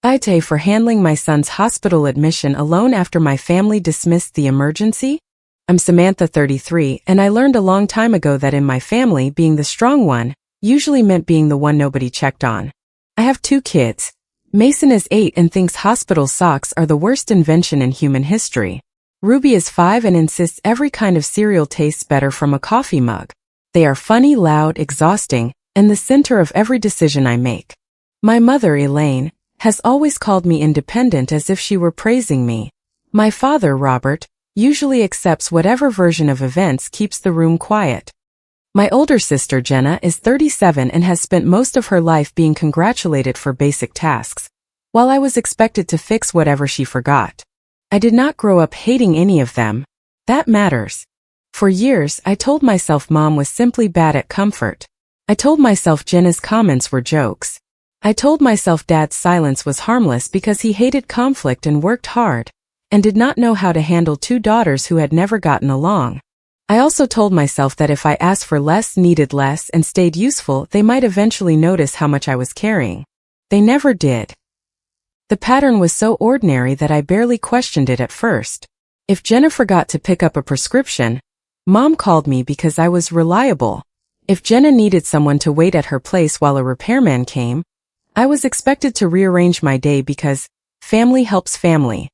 AITA for handling my son's hospital admission alone after my family dismissed the emergency? I'm Samantha, 33, and I learned a long time ago that in my family, being the strong one usually meant being the one nobody checked on. I have 2 kids. Mason is 8 and thinks hospital socks are the worst invention in human history. Ruby is 5 and insists every kind of cereal tastes better from a coffee mug. They are funny, loud, exhausting, and the center of every decision I make. My mother, Elaine, has always called me independent as if she were praising me. My father, Robert, usually accepts whatever version of events keeps the room quiet. My older sister, Jenna, is 37 and has spent most of her life being congratulated for basic tasks, while I was expected to fix whatever she forgot. I did not grow up hating any of them. That matters. For years, I told myself Mom was simply bad at comfort. I told myself Jenna's comments were jokes. I told myself Dad's silence was harmless because he hated conflict and worked hard, and did not know how to handle 2 daughters who had never gotten along. I also told myself that if I asked for less, needed less, and stayed useful, they might eventually notice how much I was carrying. They never did. The pattern was so ordinary that I barely questioned it at first. If Jenna forgot to pick up a prescription, Mom called me because I was reliable. If Jenna needed someone to wait at her place while a repairman came, I was expected to rearrange my day because family helps family.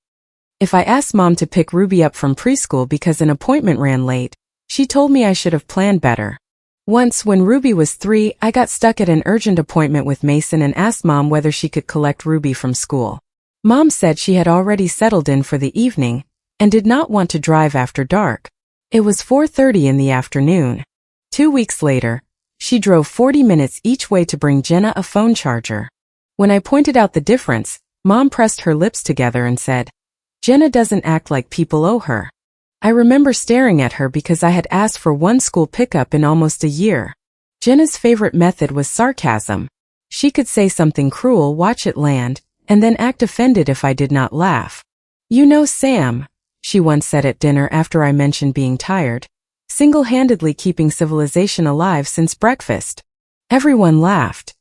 If I asked Mom to pick Ruby up from preschool because an appointment ran late, she told me I should have planned better. Once, when Ruby was 3, I got stuck at an urgent appointment with Mason and asked Mom whether she could collect Ruby from school. Mom said she had already settled in for the evening and did not want to drive after dark. It was 4:30 in the afternoon. 2 weeks later, she drove 40 minutes each way to bring Jenna a phone charger. When I pointed out the difference, Mom pressed her lips together and said, "Jenna doesn't act like people owe her." I remember staring at her because I had asked for one school pickup in almost a year. Jenna's favorite method was sarcasm. She could say something cruel, watch it land, and then act offended if I did not laugh. "You know, Sam," she once said at dinner after I mentioned being tired, single-handedly keeping civilization alive since breakfast. Everyone laughed.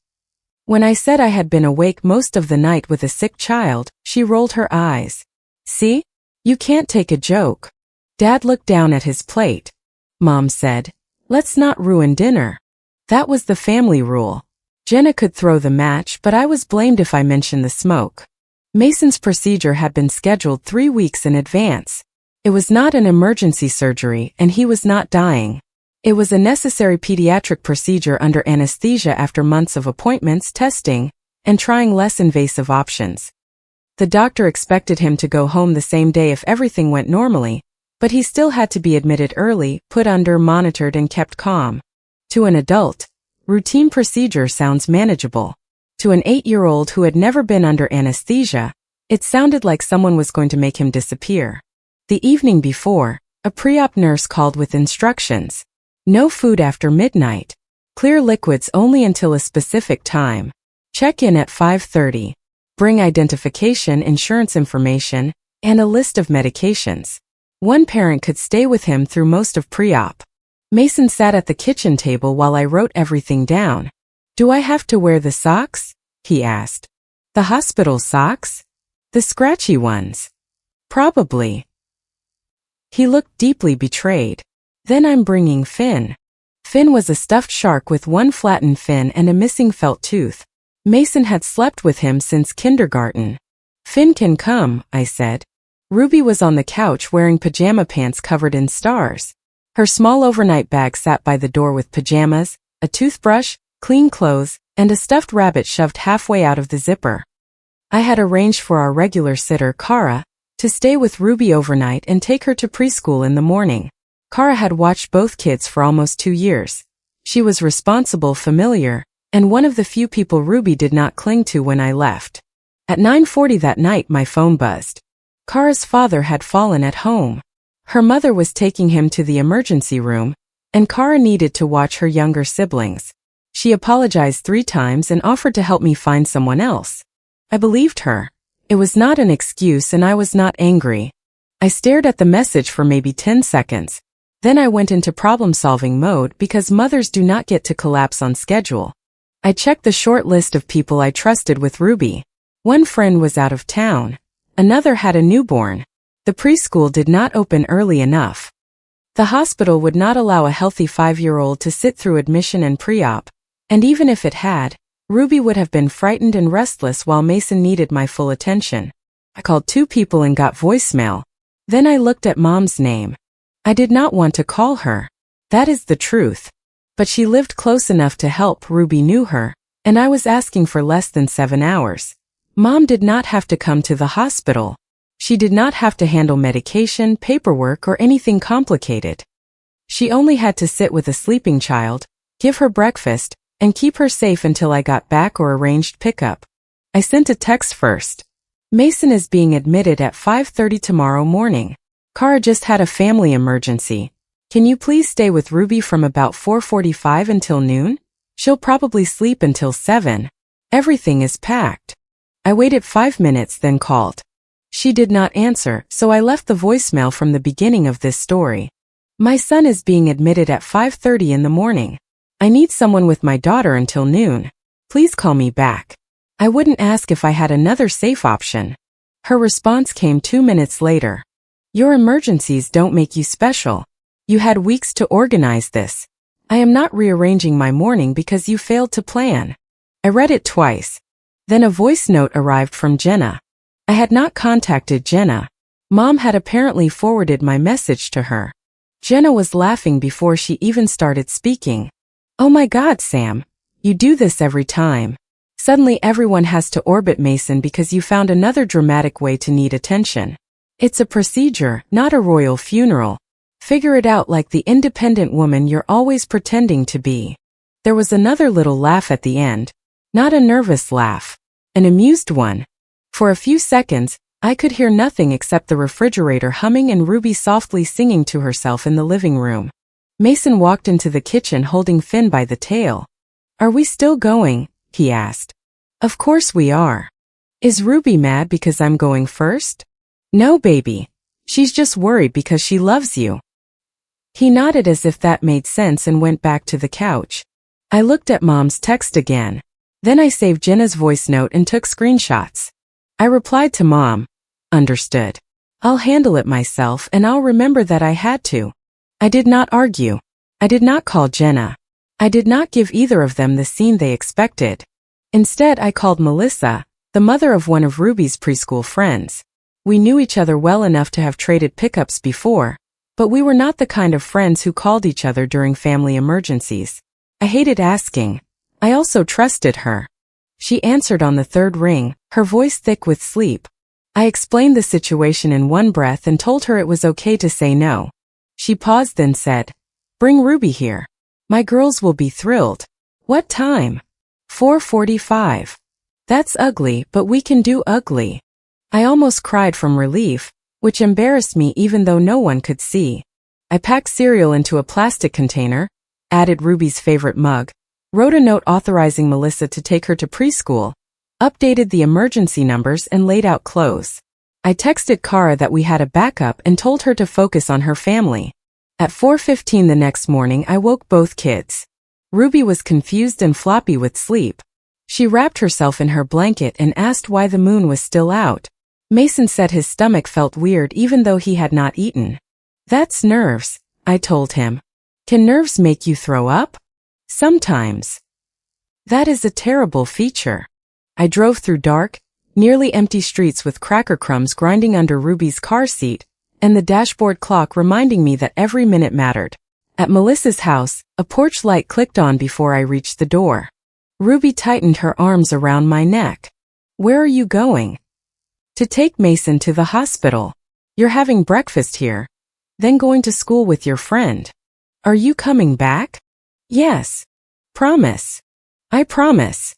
When I said I had been awake most of the night with a sick child, she rolled her eyes. "See? You can't take a joke." Dad looked down at his plate. Mom said, "Let's not ruin dinner." That was the family rule. Jenna could throw the match, but I was blamed if I mentioned the smoke. Mason's procedure had been scheduled 3 weeks in advance. It was not an emergency surgery, and he was not dying. It was a necessary pediatric procedure under anesthesia after months of appointments, testing, and trying less invasive options. The doctor expected him to go home the same day if everything went normally, but he still had to be admitted early, put under, monitored, and kept calm. To an adult, routine procedure sounds manageable. To an 8-year-old who had never been under anesthesia, it sounded like someone was going to make him disappear. The evening before, a pre-op nurse called with instructions. No food after midnight. Clear liquids only until a specific time. Check in at 5:30. Bring identification, insurance information, and a list of medications. One parent could stay with him through most of pre-op. Mason sat at the kitchen table while I wrote everything down. "Do I have to wear the socks?" he asked. "The hospital socks? The scratchy ones?" "Probably." He looked deeply betrayed. "Then I'm bringing Finn." Finn was a stuffed shark with one flattened fin and a missing felt tooth. Mason had slept with him since kindergarten. "Finn can come," I said. Ruby was on the couch wearing pajama pants covered in stars. Her small overnight bag sat by the door with pajamas, a toothbrush, clean clothes, and a stuffed rabbit shoved halfway out of the zipper. I had arranged for our regular sitter, Kara, to stay with Ruby overnight and take her to preschool in the morning. Kara had watched both kids for almost 2 years. She was responsible, familiar, and one of the few people Ruby did not cling to when I left. At 9:40 that night, my phone buzzed. Kara's father had fallen at home. Her mother was taking him to the emergency room, and Kara needed to watch her younger siblings. She apologized 3 times and offered to help me find someone else. I believed her. It was not an excuse and I was not angry. I stared at the message for maybe 10 seconds. Then I went into problem-solving mode because mothers do not get to collapse on schedule. I checked the short list of people I trusted with Ruby. One friend was out of town. Another had a newborn. The preschool did not open early enough. The hospital would not allow a healthy 5-year-old to sit through admission and pre-op, and even if it had, Ruby would have been frightened and restless while Mason needed my full attention. I called 2 people and got voicemail. Then I looked at Mom's name. I did not want to call her. That is the truth. But she lived close enough to help. Ruby knew her, and I was asking for less than 7 hours. Mom did not have to come to the hospital. She did not have to handle medication, paperwork, or anything complicated. She only had to sit with a sleeping child, give her breakfast, and keep her safe until I got back or arranged pickup. I sent a text first. Mason is being admitted at 5:30 tomorrow morning. Kara just had a family emergency. Can you please stay with Ruby from about 4:45 until noon? She'll probably sleep until 7. Everything is packed. I waited 5 minutes then called. She did not answer, so I left the voicemail from the beginning of this story. My son is being admitted at 5:30 in the morning. I need someone with my daughter until noon. Please call me back. I wouldn't ask if I had another safe option. Her response came 2 minutes later. Your emergencies don't make you special. You had weeks to organize this. I am not rearranging my morning because you failed to plan. I read it twice. Then a voice note arrived from Jenna. I had not contacted Jenna. Mom had apparently forwarded my message to her. Jenna was laughing before she even started speaking. Oh my God, Sam. You do this every time. Suddenly everyone has to orbit Mason because you found another dramatic way to need attention. It's a procedure, not a royal funeral. Figure it out like the independent woman you're always pretending to be. There was another little laugh at the end. Not a nervous laugh. An amused one. For a few seconds, I could hear nothing except the refrigerator humming and Ruby softly singing to herself in the living room. Mason walked into the kitchen holding Finn by the tail. Are we still going? He asked. Of course we are. Is Ruby mad because I'm going first? No, baby. She's just worried because she loves you. He nodded as if that made sense and went back to the couch. I looked at Mom's text again. Then I saved Jenna's voice note and took screenshots. I replied to Mom. Understood. I'll handle it myself and I'll remember that I had to. I did not argue. I did not call Jenna. I did not give either of them the scene they expected. Instead, I called Melissa, the mother of one of Ruby's preschool friends. We knew each other well enough to have traded pickups before, but we were not the kind of friends who called each other during family emergencies. I hated asking. I also trusted her. She answered on the 3rd ring, her voice thick with sleep. I explained the situation in one breath and told her it was okay to say no. She paused then said, Bring Ruby here. My girls will be thrilled. What time? 4:45. That's ugly, but we can do ugly. I almost cried from relief, which embarrassed me even though no one could see. I packed cereal into a plastic container, added Ruby's favorite mug, wrote a note authorizing Melissa to take her to preschool, updated the emergency numbers and laid out clothes. I texted Kara that we had a backup and told her to focus on her family. At 4:15 the next morning I woke both kids. Ruby was confused and floppy with sleep. She wrapped herself in her blanket and asked why the moon was still out. Mason said his stomach felt weird even though he had not eaten. That's nerves, I told him. Can nerves make you throw up? Sometimes. That is a terrible feature. I drove through dark, nearly empty streets with cracker crumbs grinding under Ruby's car seat, and the dashboard clock reminding me that every minute mattered. At Melissa's house, a porch light clicked on before I reached the door. Ruby tightened her arms around my neck. Where are you going? To take Mason to the hospital. You're having breakfast here, then going to school with your friend. Are you coming back? Yes. Promise. I promise.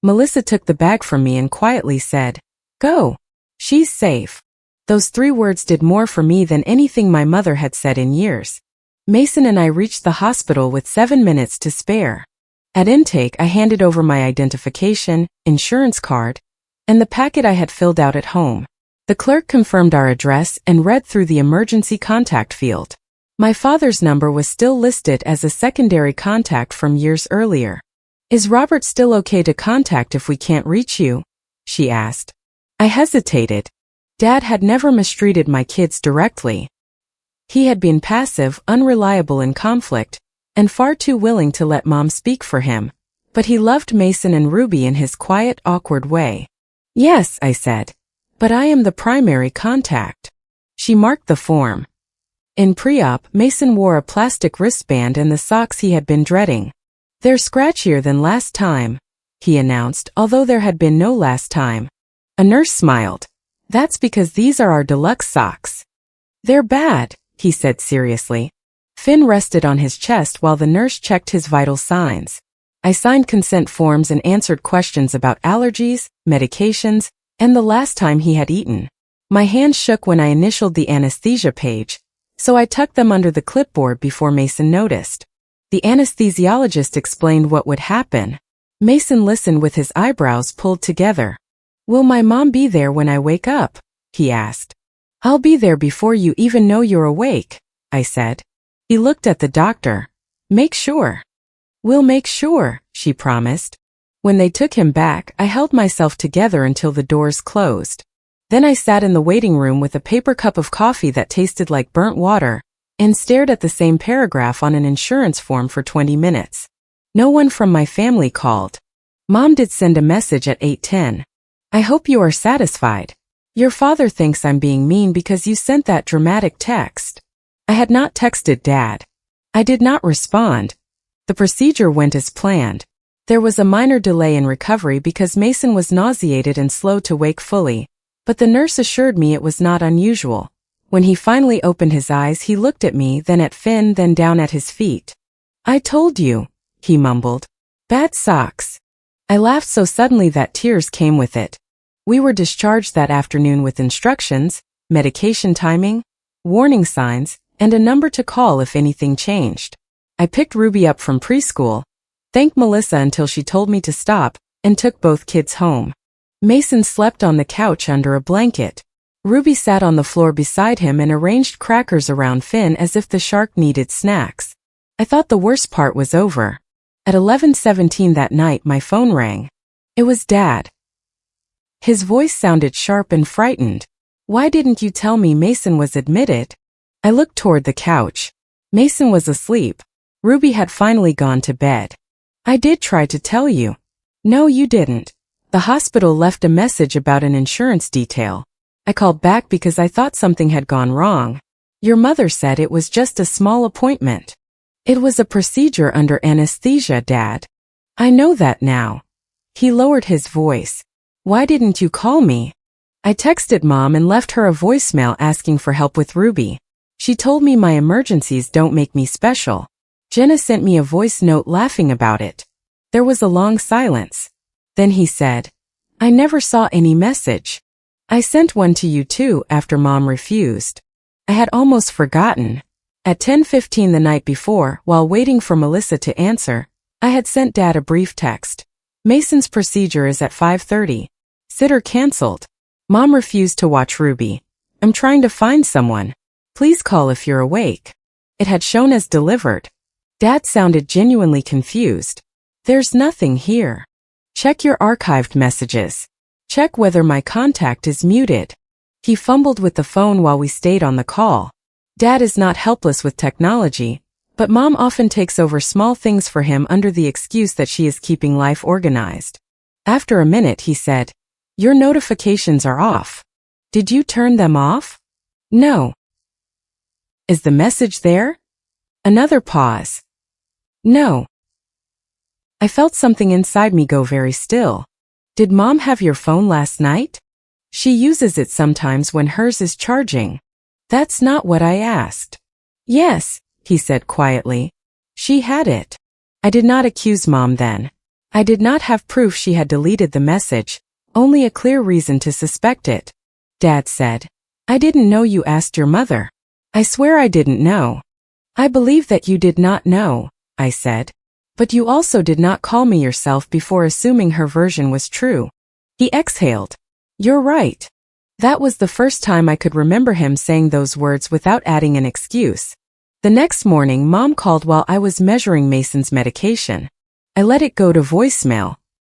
Melissa took the bag from me and quietly said, Go. She's safe. Those 3 words did more for me than anything my mother had said in years. Mason and I reached the hospital with 7 minutes to spare. At intake, I handed over my identification, insurance card, and the packet I had filled out at home. The clerk confirmed our address and read through the emergency contact field. My father's number was still listed as a secondary contact from years earlier. Is Robert still okay to contact if we can't reach you? she asked. I hesitated. Dad had never mistreated my kids directly. He had been passive, unreliable in conflict, and far too willing to let Mom speak for him. But he loved Mason and Ruby in his quiet, awkward way. Yes, I said. But I am the primary contact. She marked the form. In pre-op, Mason wore a plastic wristband and the socks he had been dreading. They're scratchier than last time, he announced, although there had been no last time. A nurse smiled. That's because these are our deluxe socks. They're bad, he said seriously. Finn rested on his chest while the nurse checked his vital signs. I signed consent forms and answered questions about allergies, medications, and the last time he had eaten. My hands shook when I initialed the anesthesia page, so I tucked them under the clipboard before Mason noticed. The anesthesiologist explained what would happen. Mason listened with his eyebrows pulled together. Will my mom be there when I wake up? He asked. I'll be there before you even know you're awake, I said. He looked at the doctor. Make sure. We'll make sure, she promised. When they took him back, I held myself together until the doors closed. Then I sat in the waiting room with a paper cup of coffee that tasted like burnt water, and stared at the same paragraph on an insurance form for 20 minutes. No one from my family called. Mom did send a message at 8:10. I hope you are satisfied. Your father thinks I'm being mean because you sent that dramatic text. I had not texted Dad. I did not respond. The procedure went as planned. There was a minor delay in recovery because Mason was nauseated and slow to wake fully, but the nurse assured me it was not unusual. When he finally opened his eyes, he looked at me, then at Finn, then down at his feet. I told you, he mumbled. Bad socks. I laughed so suddenly that tears came with it. We were discharged that afternoon with instructions, medication timing, warning signs, and a number to call if anything changed. I picked Ruby up from preschool, thanked Melissa until she told me to stop, and took both kids home. Mason slept on the couch under a blanket. Ruby sat on the floor beside him and arranged crackers around Finn as if the shark needed snacks. I thought the worst part was over. At 11:17 that night, my phone rang. It was Dad. His voice sounded sharp and frightened. Why didn't you tell me Mason was admitted? I looked toward the couch. Mason was asleep. Ruby had finally gone to bed. I did try to tell you. No, you didn't. The hospital left a message about an insurance detail. I called back because I thought something had gone wrong. Your mother said it was just a small appointment. It was a procedure under anesthesia, Dad. I know that now. He lowered his voice. Why didn't you call me? I texted Mom and left her a voicemail asking for help with Ruby. She told me my emergencies don't make me special. Jenna sent me a voice note laughing about it. There was a long silence. Then he said, I never saw any message. I sent one to you too after Mom refused. I had almost forgotten. At 10:15 the night before, while waiting for Melissa to answer, I had sent Dad a brief text. Mason's procedure is at 5:30. Sitter canceled. Mom refused to watch Ruby. I'm trying to find someone. Please call if you're awake. It had shown as delivered. Dad sounded genuinely confused. There's nothing here. Check your archived messages. Check whether my contact is muted. He fumbled with the phone while we stayed on the call. Dad is not helpless with technology, but Mom often takes over small things for him under the excuse that she is keeping life organized. After a minute, he said, Your notifications are off. Did you turn them off? No. Is the message there? Another pause. No. I felt something inside me go very still. Did Mom have your phone last night? She uses it sometimes when hers is charging. That's not what I asked. Yes, he said quietly. She had it. I did not accuse Mom then. I did not have proof she had deleted the message, only a clear reason to suspect it. Dad said, I didn't know you asked your mother. I swear I didn't know. I believe that you did not know, I said. But you also did not call me yourself before assuming her version was true. He exhaled. You're right. That was the first time I could remember him saying those words without adding an excuse. The next morning, Mom called while I was measuring Mason's medication. I let it go to voicemail.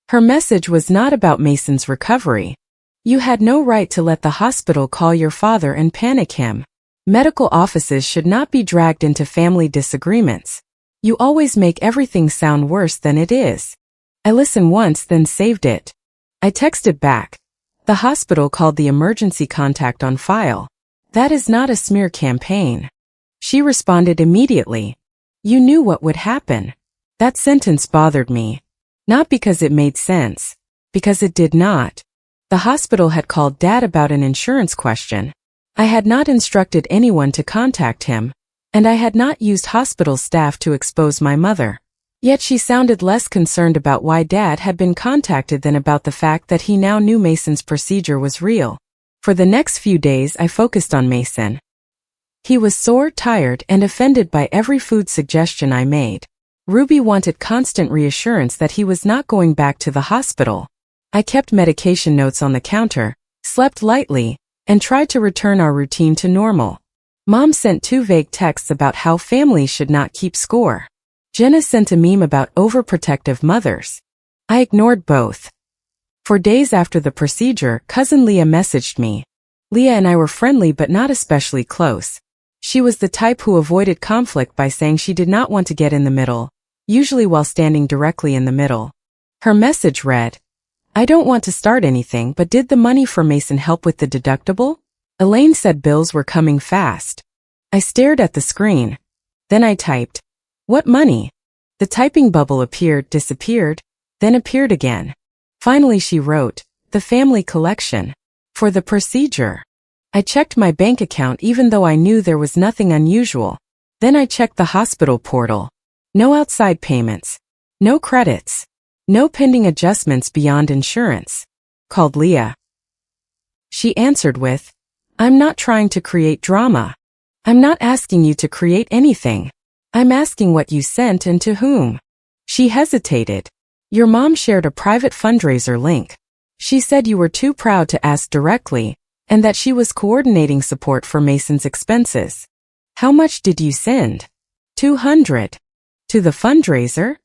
Her message was not about Mason's recovery. You had no right to let the hospital call your father and panic him. Medical offices should not be dragged into family disagreements. You always make everything sound worse than it is. I listened once, then saved it. I texted back. The hospital called the emergency contact on file. That is not a smear campaign. She responded immediately. You knew what would happen. That sentence bothered me. Not because it made sense. Because it did not. The hospital had called Dad about an insurance question. I had not instructed anyone to contact him, and I had not used hospital staff to expose my mother. Yet she sounded less concerned about why Dad had been contacted than about the fact that he now knew Mason's procedure was real. For the next few days I focused on Mason. He was sore, tired, and offended by every food suggestion I made. Ruby wanted constant reassurance that he was not going back to the hospital. I kept medication notes on the counter, slept lightly, and tried to return our routine to normal. Mom sent 2 vague texts about how families should not keep score. Jenna sent a meme about overprotective mothers. I ignored both. For days after the procedure, cousin Leah messaged me. Leah and I were friendly but not especially close. She was the type who avoided conflict by saying she did not want to get in the middle, usually while standing directly in the middle. Her message read, I don't want to start anything, but did the money for Mason help with the deductible? Elaine said bills were coming fast. I stared at the screen. Then I typed, what money? The typing bubble appeared, disappeared, then appeared again. Finally she wrote, the family collection. For the procedure. I checked my bank account even though I knew there was nothing unusual. Then I checked the hospital portal. No outside payments. No credits. No pending adjustments beyond insurance. Called Leah. She answered with, I'm not trying to create drama. I'm not asking you to create anything. I'm asking what you sent and to whom. She hesitated. Your mom shared a private fundraiser link. She said you were too proud to ask directly, and that she was coordinating support for Mason's expenses. How much did you send? 200. To the fundraiser?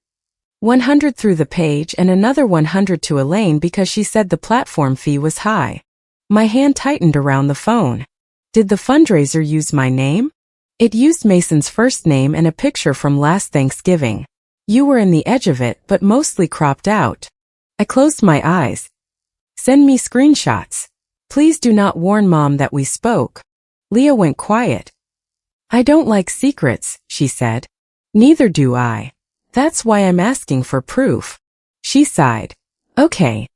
100 through the page and another 100 to Elaine because she said the platform fee was high. My hand tightened around the phone. Did the fundraiser use my name? It used Mason's first name and a picture from last Thanksgiving. You were in the edge of it, but mostly cropped out. I closed my eyes. Send me screenshots. Please do not warn Mom that we spoke. Leah went quiet. I don't like secrets, she said. Neither do I. That's why I'm asking for proof. She sighed. Okay.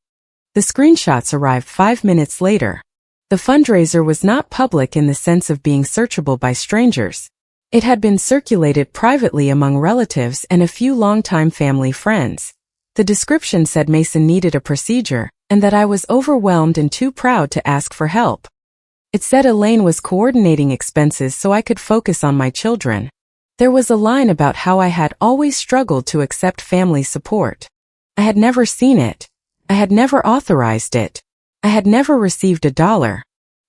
The screenshots arrived 5 minutes later. The fundraiser was not public in the sense of being searchable by strangers. It had been circulated privately among relatives and a few longtime family friends. The description said Mason needed a procedure, and that I was overwhelmed and too proud to ask for help. It said Elaine was coordinating expenses so I could focus on my children. There was a line about how I had always struggled to accept family support. I had never seen it. I had never authorized it. I had never received $1.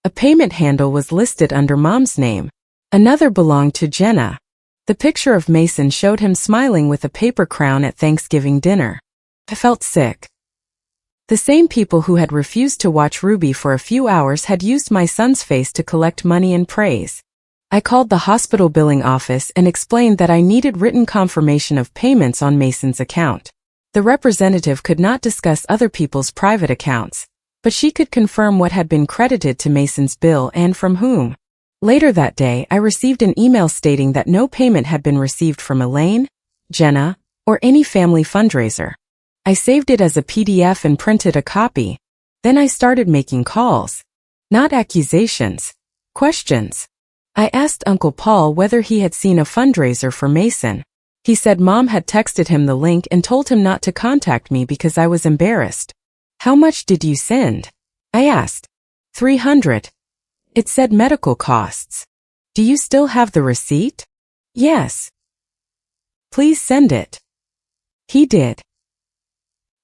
A payment handle was listed under Mom's name. Another belonged to Jenna. The picture of Mason showed him smiling with a paper crown at Thanksgiving dinner. I felt sick. The same people who had refused to watch Ruby for a few hours had used my son's face to collect money and praise. I called the hospital billing office and explained that I needed written confirmation of payments on Mason's account. The representative could not discuss other people's private accounts, but she could confirm what had been credited to Mason's bill and from whom. Later that day, I received an email stating that no payment had been received from Elaine, Jenna, or any family fundraiser. I saved it as a PDF and printed a copy. Then I started making calls. Not accusations. Questions. I asked Uncle Paul whether he had seen a fundraiser for Mason. He said Mom had texted him the link and told him not to contact me because I was embarrassed. How much did you send? I asked. 300. It said medical costs. Do you still have the receipt? Yes. Please send it. He did.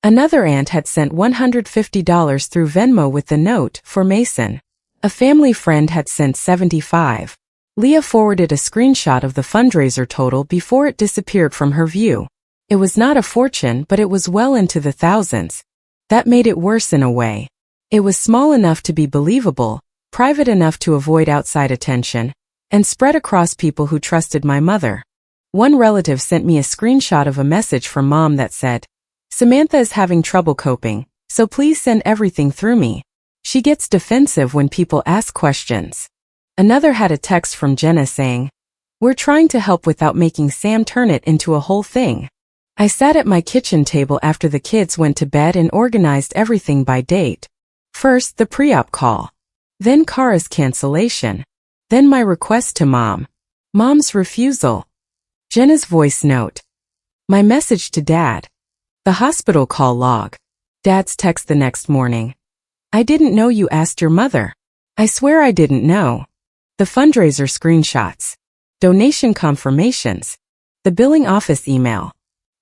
Another aunt had sent $150 through Venmo with the note for Mason. A family friend had sent $75. Leah forwarded a screenshot of the fundraiser total before it disappeared from her view. It was not a fortune, but it was well into the thousands. That made it worse in a way. It was small enough to be believable, private enough to avoid outside attention, and spread across people who trusted my mother. One relative sent me a screenshot of a message from Mom that said, "Samantha is having trouble coping, so please send everything through me. She gets defensive when people ask questions." Another had a text from Jenna saying, "We're trying to help without making Sam turn it into a whole thing." I sat at my kitchen table after the kids went to bed and organized everything by date. First, the pre-op call. Then Kara's cancellation. Then my request to Mom. Mom's refusal. Jenna's voice note. My message to Dad. The hospital call log. Dad's text the next morning. "I didn't know you asked your mother." I swear I didn't know. The fundraiser screenshots. Donation confirmations. The billing office email.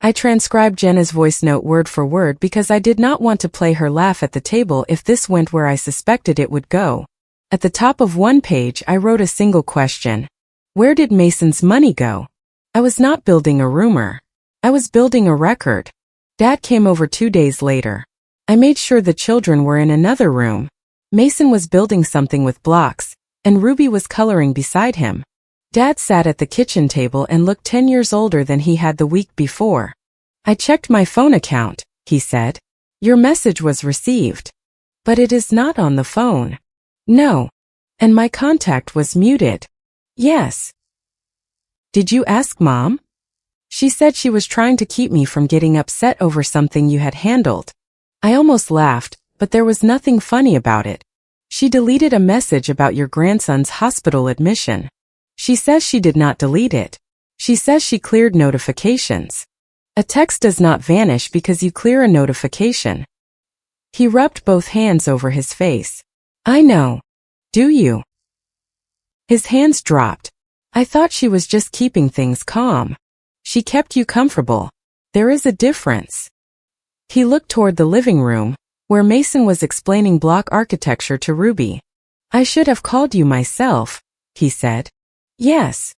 I transcribed Jenna's voice note word for word because I did not want to play her laugh at the table if this went where I suspected it would go. At the top of one page I wrote a single question. Where did Mason's money go? I was not building a rumor. I was building a record. Dad came over 2 days later. I made sure the children were in another room. Mason was building something with blocks, and Ruby was coloring beside him. Dad sat at the kitchen table and looked 10 years older than he had the week before. "I checked my phone account," he said. "Your message was received. But it is not on the phone." "No." "And my contact was muted." "Yes." "Did you ask Mom?" "She said she was trying to keep me from getting upset over something you had handled." I almost laughed, but there was nothing funny about it. "She deleted a message about your grandson's hospital admission. She says she did not delete it. She says she cleared notifications. A text does not vanish because you clear a notification." He rubbed both hands over his face. "I know. Do you?" His hands dropped. "I thought she was just keeping things calm. She kept you comfortable. There is a difference." He looked toward the living room, where Mason was explaining block architecture to Ruby. "I should have called you myself," he said. "Yes.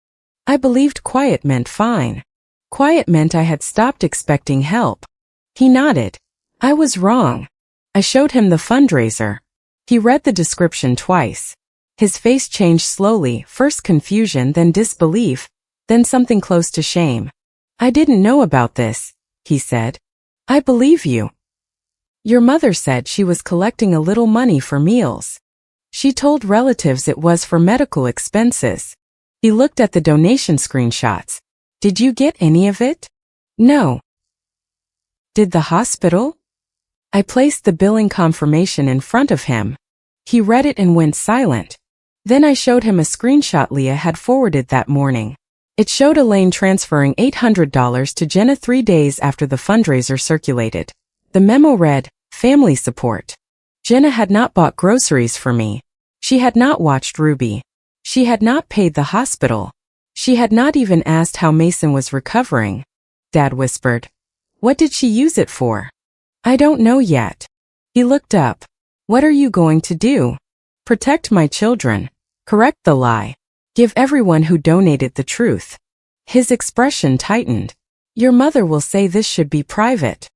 I believed quiet meant fine. Quiet meant I had stopped expecting help." He nodded. "I was wrong." I showed him the fundraiser. He read the description twice. His face changed slowly, first confusion, then disbelief, then something close to shame. "I didn't know about this," he said. "I believe you. Your mother said she was collecting a little money for meals. She told relatives it was for medical expenses." He looked at the donation screenshots. "Did you get any of it?" "No." "Did the hospital?" I placed the billing confirmation in front of him. He read it and went silent. Then I showed him a screenshot Leah had forwarded that morning. It showed Elaine transferring $800 to Jenna 3 days after the fundraiser circulated. The memo read, "Family support." Jenna had not bought groceries for me. She had not watched Ruby. She had not paid the hospital. She had not even asked how Mason was recovering. Dad whispered. "What did she use it for?" "I don't know yet." He looked up. "What are you going to do?" "Protect my children. Correct the lie. Give everyone who donated the truth." His expression tightened. "Your mother will say this should be private."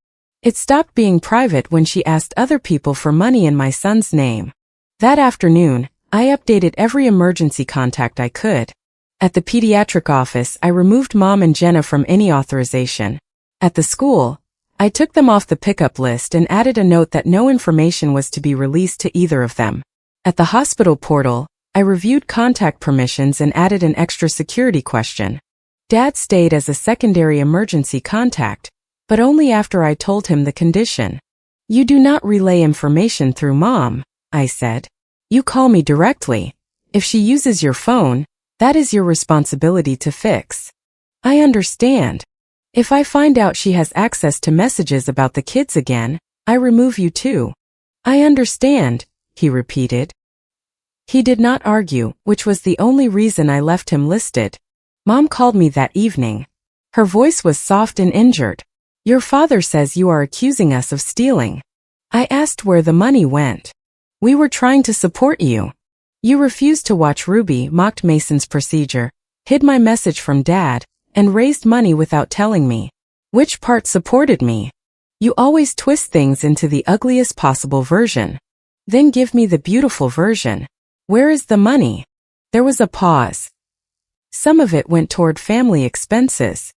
It stopped being private when she asked other people for money in my son's name. That afternoon, I updated every emergency contact I could. At the pediatric office, I removed Mom and Jenna from any authorization. At the school, I took them off the pickup list and added a note that no information was to be released to either of them. At the hospital portal, I reviewed contact permissions and added an extra security question. Dad stayed as a secondary emergency contact, but only after I told him the condition. "You do not relay information through Mom," I said. "You call me directly. If she uses your phone, that is your responsibility to fix." "I understand. If I find out she has access to messages about the kids again, I remove you too." "I understand," he repeated. He did not argue, which was the only reason I left him listed. Mom called me that evening. Her voice was soft and injured. "Your father says you are accusing us of stealing." I asked where the money went. "We were trying to support you. You refused to watch Ruby, mocked Mason's procedure, hid my message from Dad, and raised money without telling me. Which part supported me? You always twist things into the ugliest possible version. Then give me the beautiful version. Where is the money? There was a pause. Some of it went toward family expenses.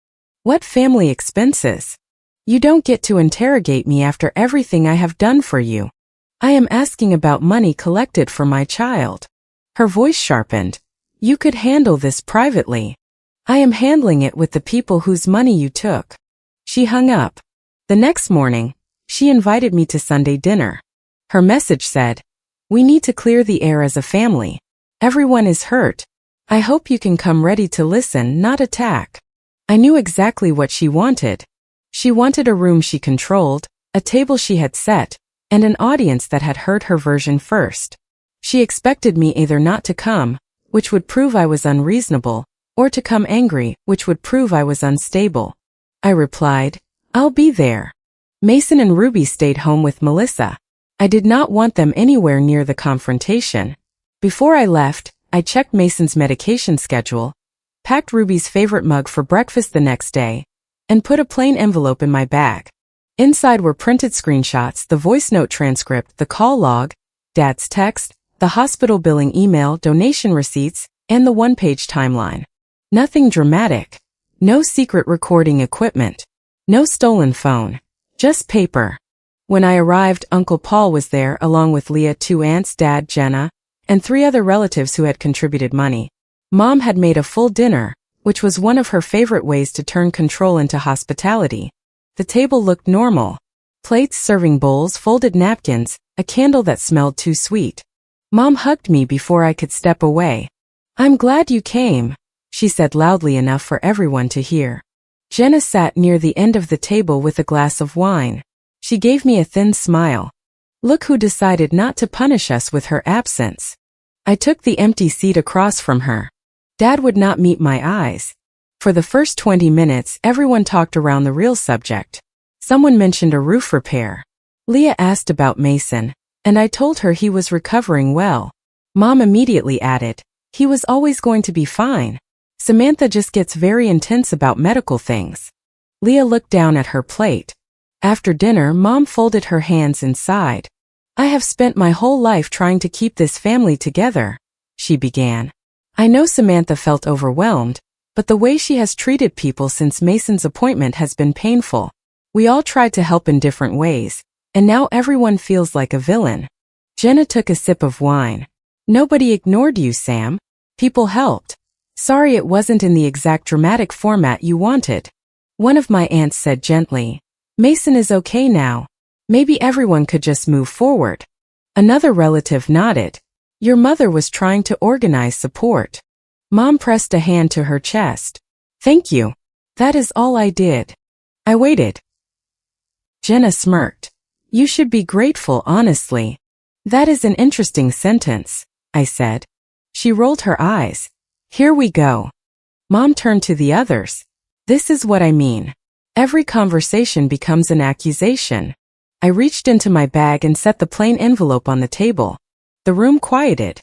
What family expenses? You don't get to interrogate me after everything I have done for you. I am asking about money collected for my child. Her voice sharpened. You could handle this privately. I am handling it with the people whose money you took. She hung up. The next morning, she invited me to Sunday dinner. Her message said, "We need to clear the air as a family. Everyone is hurt. I hope you can come ready to listen, not attack." I knew exactly what she wanted. She wanted a room she controlled, a table she had set, and an audience that had heard her version first. She expected me either not to come, which would prove I was unreasonable, or to come angry, which would prove I was unstable. I replied, "I'll be there." Mason and Ruby stayed home with Melissa. I did not want them anywhere near the confrontation. Before I left, I checked Mason's medication schedule, packed Ruby's favorite mug for breakfast the next day, and put a plain envelope in my bag. Inside were printed screenshots, the voice note transcript, the call log, Dad's text, the hospital billing email, donation receipts, and the one-page timeline. Nothing dramatic. No secret recording equipment. No stolen phone. Just paper. When I arrived, Uncle Paul was there along with Leah, 2 aunts, Dad, Jenna, and 3 other relatives who had contributed money. Mom had made a full dinner, which was one of her favorite ways to turn control into hospitality. The table looked normal. Plates, serving bowls, folded napkins, a candle that smelled too sweet. Mom hugged me before I could step away. "I'm glad you came," she said loudly enough for everyone to hear. Jenna sat near the end of the table with a glass of wine. She gave me a thin smile. Look who decided not to punish us with her absence. I took the empty seat across from her. Dad would not meet my eyes. For the first 20 minutes, everyone talked around the real subject. Someone mentioned a roof repair. Leah asked about Mason, and I told her he was recovering well. Mom immediately added, "He was always going to be fine. Samantha just gets very intense about medical things." Leah looked down at her plate. After dinner, Mom folded her hands and sighed. "I have spent my whole life trying to keep this family together," she began. "I know Samantha felt overwhelmed, but the way she has treated people since Mason's appointment has been painful. We all tried to help in different ways, and now everyone feels like a villain." Jenna took a sip of wine. "Nobody ignored you, Sam. People helped. Sorry it wasn't in the exact dramatic format you wanted." One of my aunts said gently, "Mason is okay now. Maybe everyone could just move forward." Another relative nodded. "Your mother was trying to organize support." Mom pressed a hand to her chest. "Thank you. That is all I did. I waited." Jenna smirked. "You should be grateful, honestly." "That is an interesting sentence," I said. She rolled her eyes. "Here we go." Mom turned to the others. "This is what I mean. Every conversation becomes an accusation." I reached into my bag and set the plain envelope on the table. The room quieted.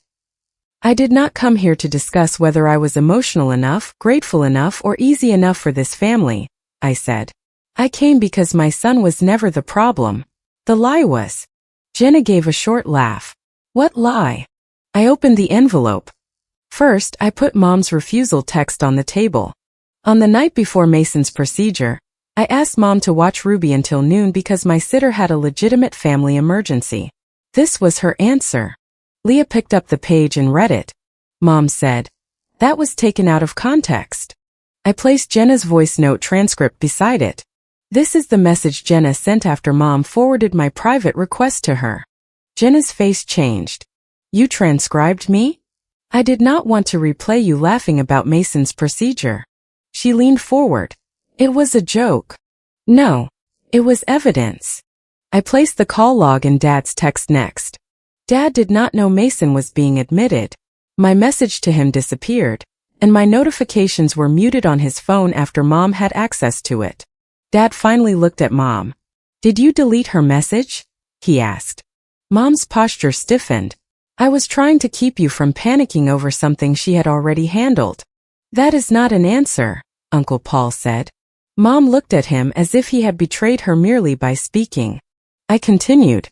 "I did not come here to discuss whether I was emotional enough, grateful enough, or easy enough for this family," I said. "I came because my son was never the problem. The lie was." Jenna gave a short laugh. "What lie?" I opened the envelope. First, I put Mom's refusal text on the table. On the night before Mason's procedure, I asked Mom to watch Ruby until noon because my sitter had a legitimate family emergency. This was her answer. Leah picked up the page and read it. Mom said, "That was taken out of context." I placed Jenna's voice note transcript beside it. This is the message Jenna sent after Mom forwarded my private request to her. Jenna's face changed. "You transcribed me?" "I did not want to replay you laughing about Mason's procedure." She leaned forward. "It was a joke." "No, it was evidence." I placed the call log in Dad's text next. Dad did not know Mason was being admitted. My message to him disappeared, and my notifications were muted on his phone after Mom had access to it. Dad finally looked at Mom. "Did you delete her message?" he asked. Mom's posture stiffened. "I was trying to keep you from panicking over something she had already handled." "That is not an answer," Uncle Paul said. Mom looked at him as if he had betrayed her merely by speaking. I continued.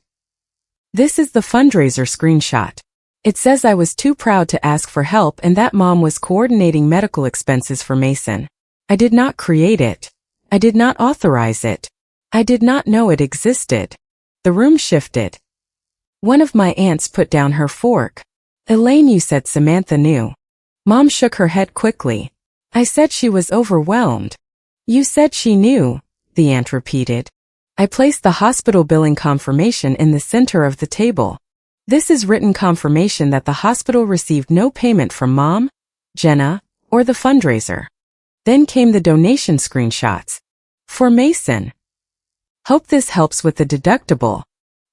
This is the fundraiser screenshot. It says I was too proud to ask for help and that Mom was coordinating medical expenses for Mason. I did not create it. I did not authorize it. I did not know it existed. The room shifted. One of my aunts put down her fork. Elaine, you said Samantha knew. Mom shook her head quickly. I said she was overwhelmed. You said she knew, the aunt repeated. I placed the hospital billing confirmation in the center of the table. This is written confirmation that the hospital received no payment from Mom, Jenna, or the fundraiser. Then came the donation screenshots. For Mason. Hope this helps with the deductible.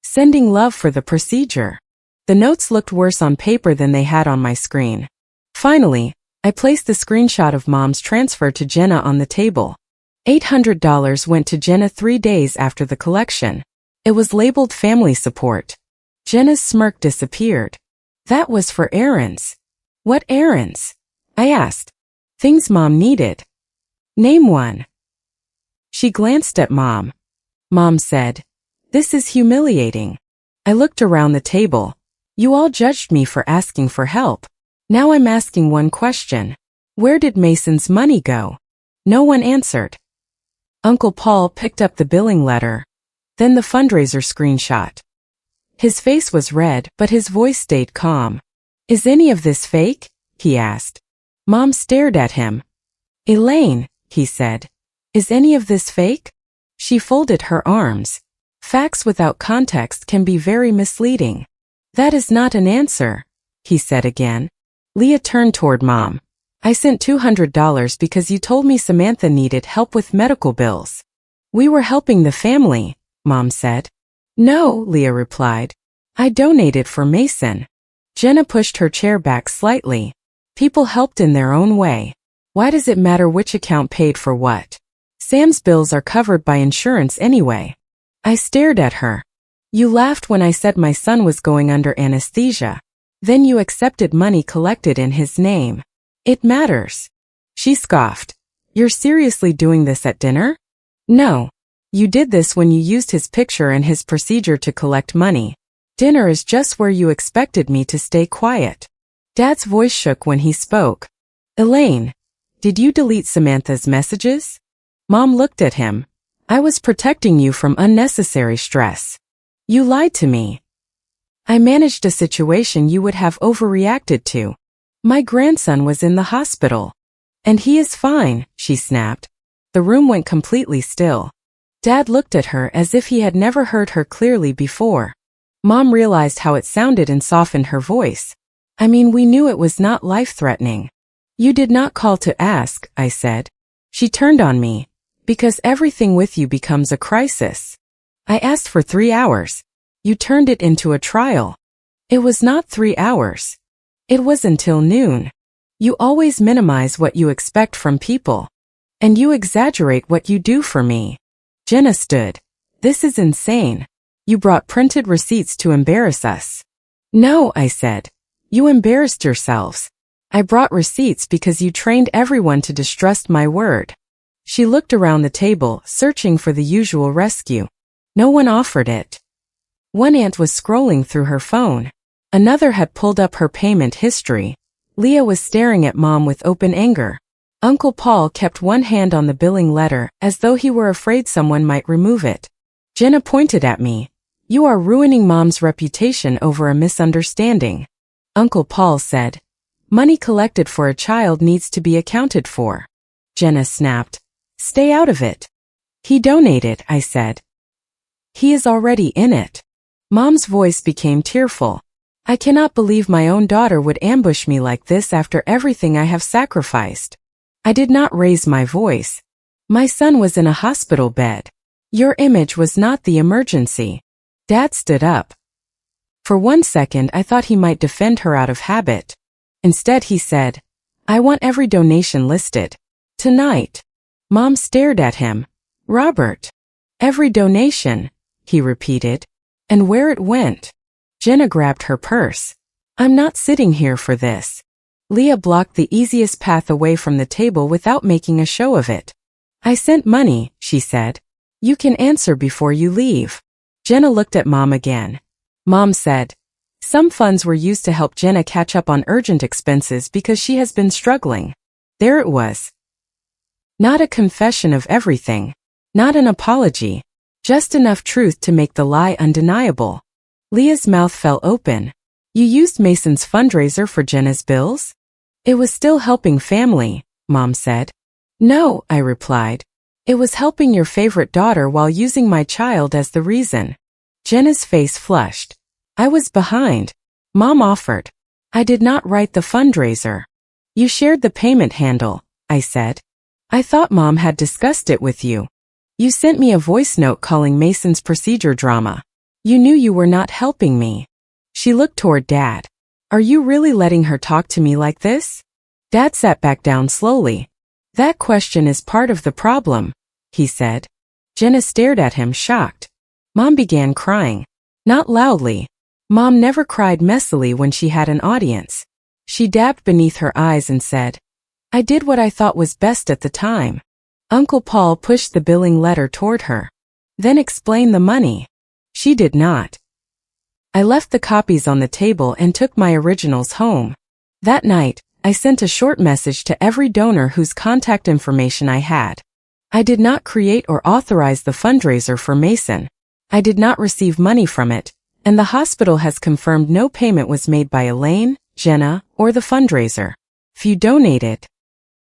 Sending love for the procedure. The notes looked worse on paper than they had on my screen. Finally, I placed the screenshot of Mom's transfer to Jenna on the table. $800 went to Jenna 3 days after the collection. It was labeled family support. Jenna's smirk disappeared. That was for errands. What errands? I asked. Things Mom needed. Name one. She glanced at Mom. Mom said, This is humiliating. I looked around the table. You all judged me for asking for help. Now I'm asking one question. Where did Mason's money go? No one answered. Uncle Paul picked up the billing letter. Then the fundraiser screenshot. His face was red, but his voice stayed calm. Is any of this fake? He asked. Mom stared at him. Elaine, he said. Is any of this fake? She folded her arms. Facts without context can be very misleading. That is not an answer, he said again. Leah turned toward Mom. I sent $200 because you told me Samantha needed help with medical bills. We were helping the family, Mom said. No, Leah replied. I donated for Mason. Jenna pushed her chair back slightly. People helped in their own way. Why does it matter which account paid for what? Sam's bills are covered by insurance anyway. I stared at her. You laughed when I said my son was going under anesthesia. Then you accepted money collected in his name. It matters. She scoffed. You're seriously doing this at dinner? No. You did this when you used his picture and his procedure to collect money. Dinner is just where you expected me to stay quiet. Dad's voice shook when he spoke. Elaine, did you delete Samantha's messages? Mom looked at him. I was protecting you from unnecessary stress. You lied to me. I managed a situation you would have overreacted to. My grandson was in the hospital. And he is fine, she snapped. The room went completely still. Dad looked at her as if he had never heard her clearly before. Mom realized how it sounded and softened her voice. I mean, we knew it was not life-threatening. You did not call to ask, I said. She turned on me. Because everything with you becomes a crisis. I asked for 3 hours. You turned it into a trial. It was not 3 hours. It was until noon. You always minimize what you expect from people. And you exaggerate what you do for me. Jenna stood. This is insane. You brought printed receipts to embarrass us. No, I said. You embarrassed yourselves. I brought receipts because you trained everyone to distrust my word. She looked around the table, searching for the usual rescue. No one offered it. One aunt was scrolling through her phone. Another had pulled up her payment history. Leah was staring at Mom with open anger. Uncle Paul kept one hand on the billing letter, as though he were afraid someone might remove it. Jenna pointed at me. You are ruining Mom's reputation over a misunderstanding. Uncle Paul said. Money collected for a child needs to be accounted for. Jenna snapped. Stay out of it. He donated, I said. He is already in it. Mom's voice became tearful. I cannot believe my own daughter would ambush me like this after everything I have sacrificed. I did not raise my voice. My son was in a hospital bed. Your image was not the emergency. Dad stood up. For 1 second I thought he might defend her out of habit. Instead he said, I want every donation listed. Tonight. Mom stared at him. Robert. Every donation, he repeated. And where it went. Jenna grabbed her purse. I'm not sitting here for this. Leah blocked the easiest path away from the table without making a show of it. I sent money, she said. You can answer before you leave. Jenna looked at Mom again. Mom said, some funds were used to help Jenna catch up on urgent expenses because she has been struggling. There it was. Not a confession of everything. Not an apology. Just enough truth to make the lie undeniable. Leah's mouth fell open. You used Mason's fundraiser for Jenna's bills? It was still helping family, Mom said. No, I replied. It was helping your favorite daughter while using my child as the reason. Jenna's face flushed. I was behind. Mom offered. I did not write the fundraiser. You shared the payment handle, I said. I thought Mom had discussed it with you. You sent me a voice note calling Mason's procedure drama. You knew you were not helping me. She looked toward Dad. Are you really letting her talk to me like this? Dad sat back down slowly. That question is part of the problem, he said. Jenna stared at him, shocked. Mom began crying. Not loudly. Mom never cried messily when she had an audience. She dabbed beneath her eyes and said, I did what I thought was best at the time. Uncle Paul pushed the billing letter toward her. Then explain the money. She did not. I left the copies on the table and took my originals home. That night, I sent a short message to every donor whose contact information I had. I did not create or authorize the fundraiser for Mason. I did not receive money from it, and the hospital has confirmed no payment was made by Elaine, Jenna, or the fundraiser. If you donated,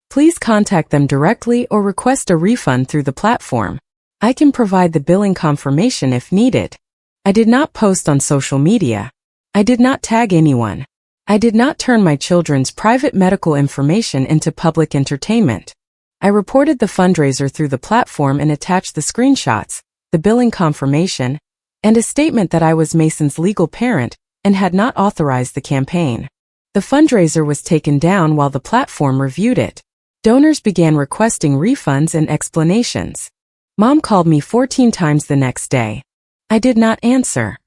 please contact them directly or request a refund through the platform. I can provide the billing confirmation if needed. I did not post on social media. I did not tag anyone. I did not turn my children's private medical information into public entertainment. I reported the fundraiser through the platform and attached the screenshots, the billing confirmation, and a statement that I was Mason's legal parent and had not authorized the campaign. The fundraiser was taken down while the platform reviewed it. Donors began requesting refunds and explanations. Mom called me 14 times the next day. I did not answer.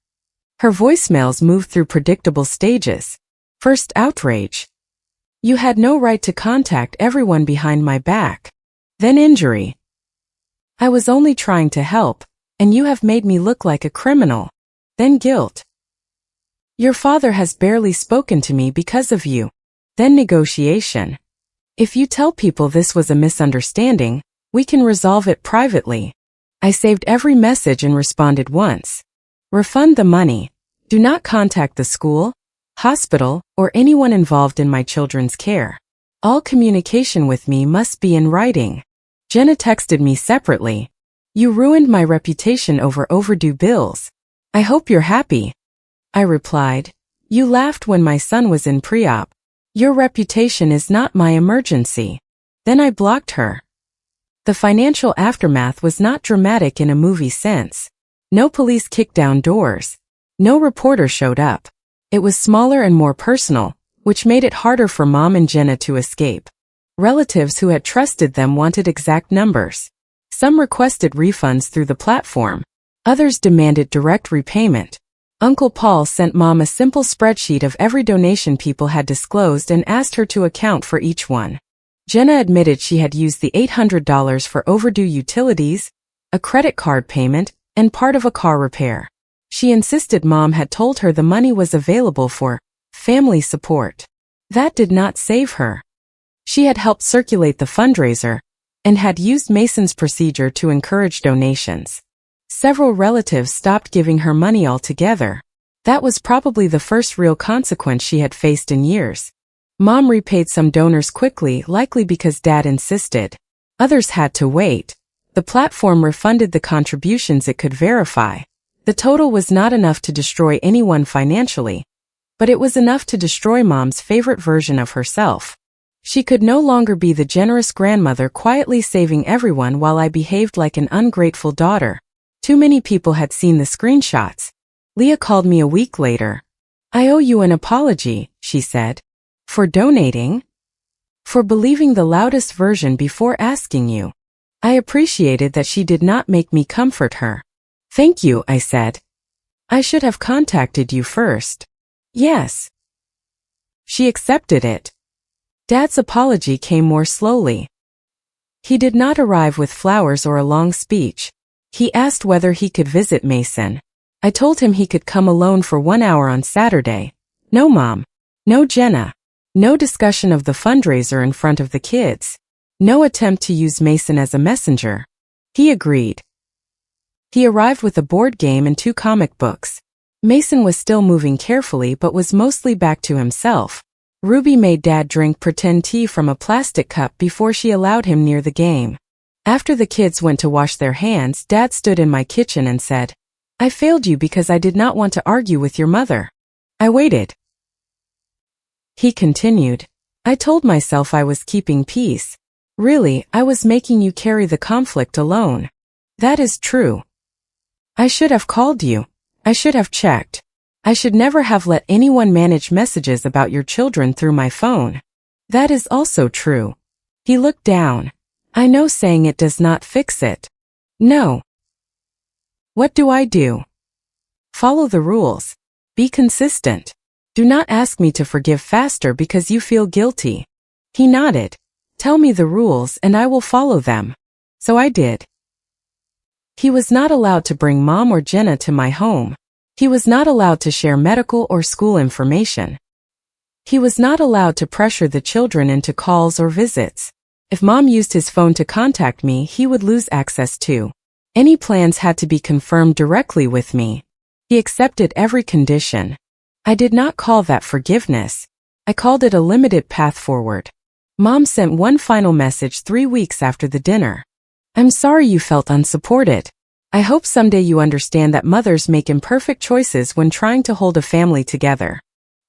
Her voicemails moved through predictable stages. First, outrage. You had no right to contact everyone behind my back. Then injury. I was only trying to help, and you have made me look like a criminal. Then guilt. Your father has barely spoken to me because of you. Then negotiation. If you tell people this was a misunderstanding, we can resolve it privately. I saved every message and responded once. Refund the money. Do not contact the school, hospital, or anyone involved in my children's care. All communication with me must be in writing. Jenna texted me separately. You ruined my reputation over overdue bills. I hope you're happy. I replied. You laughed when my son was in pre-op. Your reputation is not my emergency. Then I blocked her. The financial aftermath was not dramatic in a movie sense. No police kicked down doors. No reporter showed up. It was smaller and more personal, which made it harder for Mom and Jenna to escape. Relatives who had trusted them wanted exact numbers. Some requested refunds through the platform. Others demanded direct repayment. Uncle Paul sent Mom a simple spreadsheet of every donation people had disclosed and asked her to account for each one. Jenna admitted she had used the $800 for overdue utilities, a credit card payment, and part of a car repair. She insisted Mom had told her the money was available for family support. That did not save her. She had helped circulate the fundraiser and had used Mason's procedure to encourage donations. Several relatives stopped giving her money altogether. That was probably the first real consequence she had faced in years. Mom repaid some donors quickly, likely because Dad insisted. Others had to wait. The platform refunded the contributions it could verify. The total was not enough to destroy anyone financially, but it was enough to destroy Mom's favorite version of herself. She could no longer be the generous grandmother quietly saving everyone while I behaved like an ungrateful daughter. Too many people had seen the screenshots. Leah called me a week later. I owe you an apology, she said. For donating? For believing the loudest version before asking you. I appreciated that she did not make me comfort her. Thank you, I said. I should have contacted you first. Yes. She accepted it. Dad's apology came more slowly. He did not arrive with flowers or a long speech. He asked whether he could visit Mason. I told him he could come alone for 1 hour on Saturday. No Mom. No Jenna. No discussion of the fundraiser in front of the kids. No attempt to use Mason as a messenger. He agreed. He arrived with a board game and 2 comic books. Mason was still moving carefully but was mostly back to himself. Ruby made Dad drink pretend tea from a plastic cup before she allowed him near the game. After the kids went to wash their hands, Dad stood in my kitchen and said, "I failed you because I did not want to argue with your mother. I waited." He continued, "I told myself I was keeping peace. Really, I was making you carry the conflict alone. That is true. I should have called you. I should have checked. I should never have let anyone manage messages about your children through my phone. That is also true." He looked down. "I know saying it does not fix it. No. What do I do? Follow the rules. Be consistent. Do not ask me to forgive faster because you feel guilty." He nodded. "Tell me the rules and I will follow them." So I did. He was not allowed to bring Mom or Jenna to my home. He was not allowed to share medical or school information. He was not allowed to pressure the children into calls or visits. If Mom used his phone to contact me, he would lose access too. Any plans had to be confirmed directly with me. He accepted every condition. I did not call that forgiveness. I called it a limited path forward. Mom sent one final message 3 weeks after the dinner. "I'm sorry you felt unsupported. I hope someday you understand that mothers make imperfect choices when trying to hold a family together."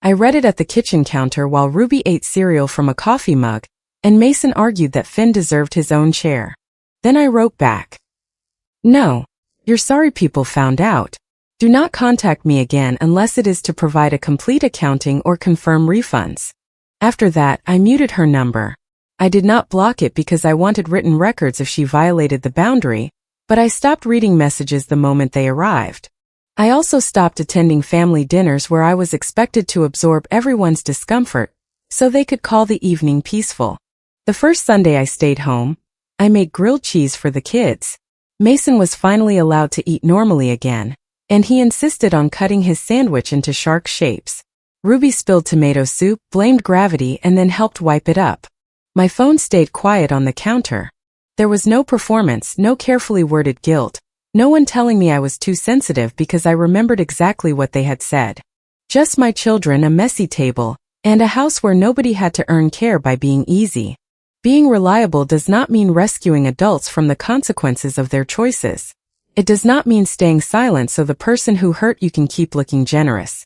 I read it at the kitchen counter while Ruby ate cereal from a coffee mug, and Mason argued that Finn deserved his own chair. Then I wrote back, "No. Your sorry people found out. Do not contact me again unless it is to provide a complete accounting or confirm refunds." After that, I muted her number. I did not block it because I wanted written records if she violated the boundary, but I stopped reading messages the moment they arrived. I also stopped attending family dinners where I was expected to absorb everyone's discomfort, so they could call the evening peaceful. The first Sunday I stayed home, I made grilled cheese for the kids. Mason was finally allowed to eat normally again, and he insisted on cutting his sandwich into shark shapes. Ruby spilled tomato soup, blamed gravity, and then helped wipe it up. My phone stayed quiet on the counter. There was no performance, no carefully worded guilt, no one telling me I was too sensitive because I remembered exactly what they had said. Just my children, a messy table, and a house where nobody had to earn care by being easy. Being reliable does not mean rescuing adults from the consequences of their choices. It does not mean staying silent so the person who hurt you can keep looking generous.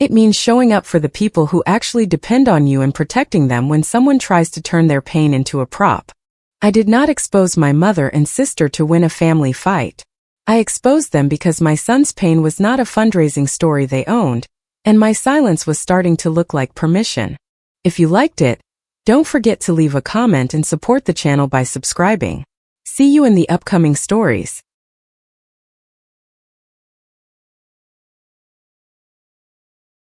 It means showing up for the people who actually depend on you and protecting them when someone tries to turn their pain into a prop. I did not expose my mother and sister to win a family fight. I exposed them because my son's pain was not a fundraising story they owned, and my silence was starting to look like permission. If you liked it, don't forget to leave a comment and support the channel by subscribing. See you in the upcoming stories.